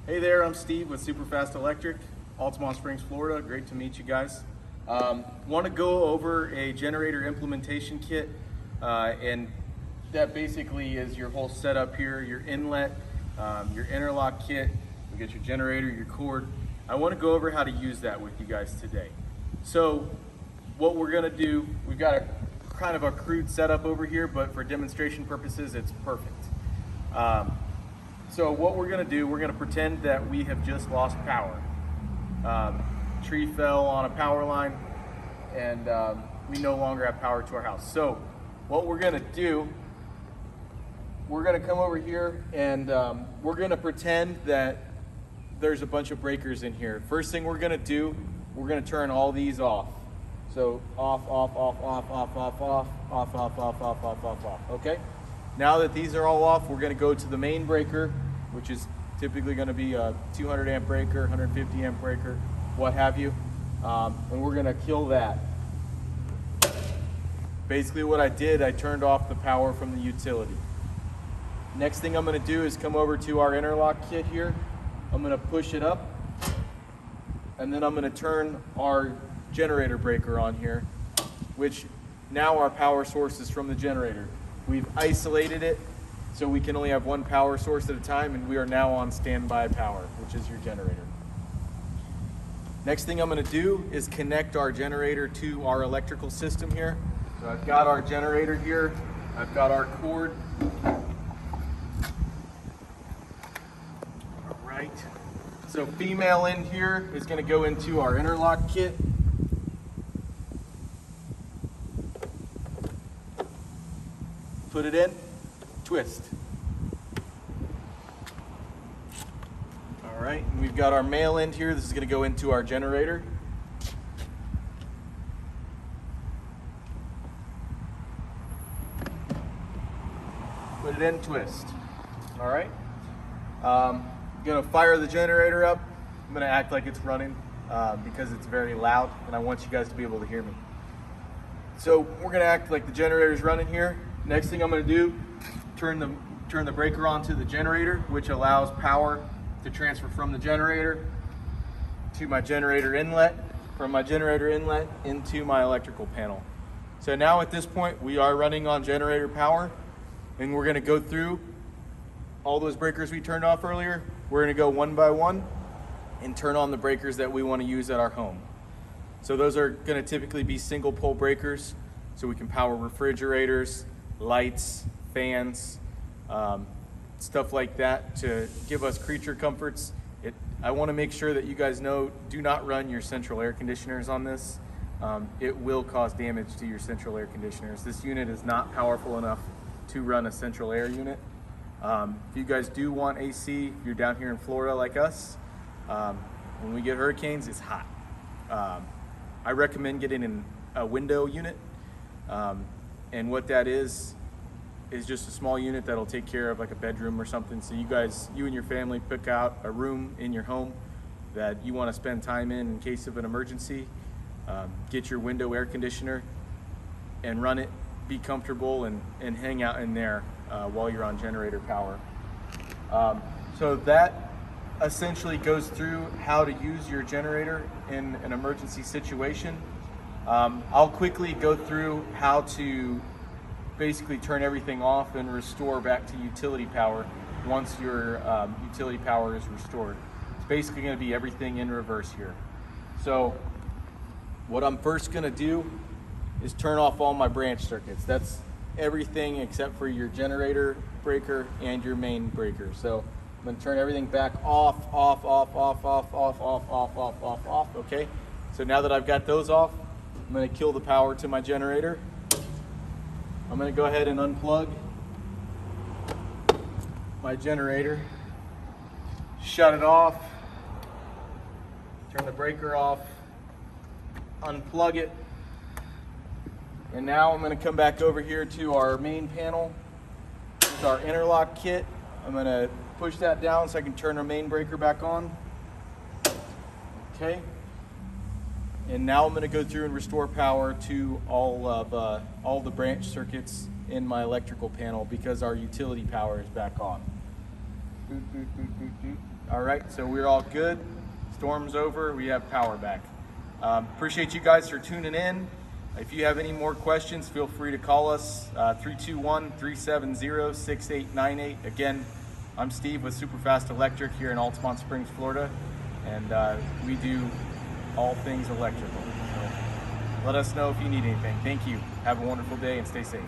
Hey there, I'm Steve with Superfast Electric, Altamont Springs, Florida. Great to meet you guys. Want to go over a generator implementation kit, and that basically is your whole setup here, your inlet, your interlock kit. We got your generator, your cord. I want to go over how to use that with you guys today. So what we're going to do, we've got a kind of a crude setup over here, but for demonstration purposes, it's perfect. So what we're going to do, we're going to pretend that we have just lost power. Tree fell on a power line, and we no longer have power to our house. So what we're going to do, we're going to come over here and we're going to pretend that there's a bunch of breakers in here. First thing we're going to do, we're going to turn all these off. So off, off, off, off, off, off, off, off, off, off, off, off, off, off. Okay? Now that these are all off, we're going to go to the main breaker, which is typically going to be a 200 amp breaker, 150 amp breaker, what have you. And we're going to kill that. Basically what I did, I turned off the power from the utility. Next thing I'm going to do is come over to our interlock kit here. I'm going to push it up, and then I'm going to turn our generator breaker on here, which now our power source is from the generator. We've isolated it so we can only have one power source at a time, and we are now on standby power, which is your generator. Next thing I'm going to do is connect our generator to our electrical system here. So I've got our generator here, I've got our cord. All right. So female end here is going to go into our interlock kit. Put it in, twist. All right, and we've got our male end here. This is going to go into our generator. Put it in, twist. All right. I'm going to fire the generator up. I'm going to act like it's running because it's very loud, and I want you guys to be able to hear me. So we're going to act like the generator's running here. Next thing I'm going to do, turn the breaker onto the generator, which allows power to transfer from the generator to my generator inlet, from my generator inlet into my electrical panel. So now at this point, we are running on generator power, and we're going to go through all those breakers we turned off earlier. We're going to go one by one and turn on the breakers that we want to use at our home. So those are going to typically be single pole breakers, so we can power refrigerators, lights, fans, stuff like that to give us creature comforts. I want to make sure that you guys know, do not run your central air conditioners on this. It will cause damage to your central air conditioners. This unit is not powerful enough to run a central air unit. If you guys do want AC, if you're down here in Florida like us, when we get hurricanes, it's hot. I recommend getting a window unit. And what that is just a small unit that'll take care of like a bedroom or something. So you and your family pick out a room in your home that you want to spend time in case of an emergency. Get your window air conditioner and run it, be comfortable, and hang out in there while you're on generator power. So that essentially goes through how to use your generator in an emergency situation. I'll quickly go through how to basically turn everything off and restore back to utility power once your utility power is restored. It's basically going to be everything in reverse here. So what I'm first going to do is turn off all my branch circuits. That's everything except for your generator breaker and your main breaker. So I'm going to turn everything back off, off, off, off, off, off, off, off, off, off, off. Okay. So now that I've got those off, I'm going to kill the power to my generator. I'm going to go ahead and unplug my generator, shut it off, turn the breaker off, unplug it, and now I'm going to come back over here to our main panel. This is our interlock kit. I'm going to push that down so I can turn our main breaker back on. Okay. And now I'm going to go through and restore power to all the branch circuits in my electrical panel because our utility power is back on. All right, so we're all good. Storm's over, we have power back. Appreciate you guys for tuning in. If you have any more questions, feel free to call us, 321-370-6898. Again, I'm Steve with Superfast Electric here in Altamont Springs, Florida, and we do all things electrical. So let us know if you need anything. Thank you. Have a wonderful day and stay safe.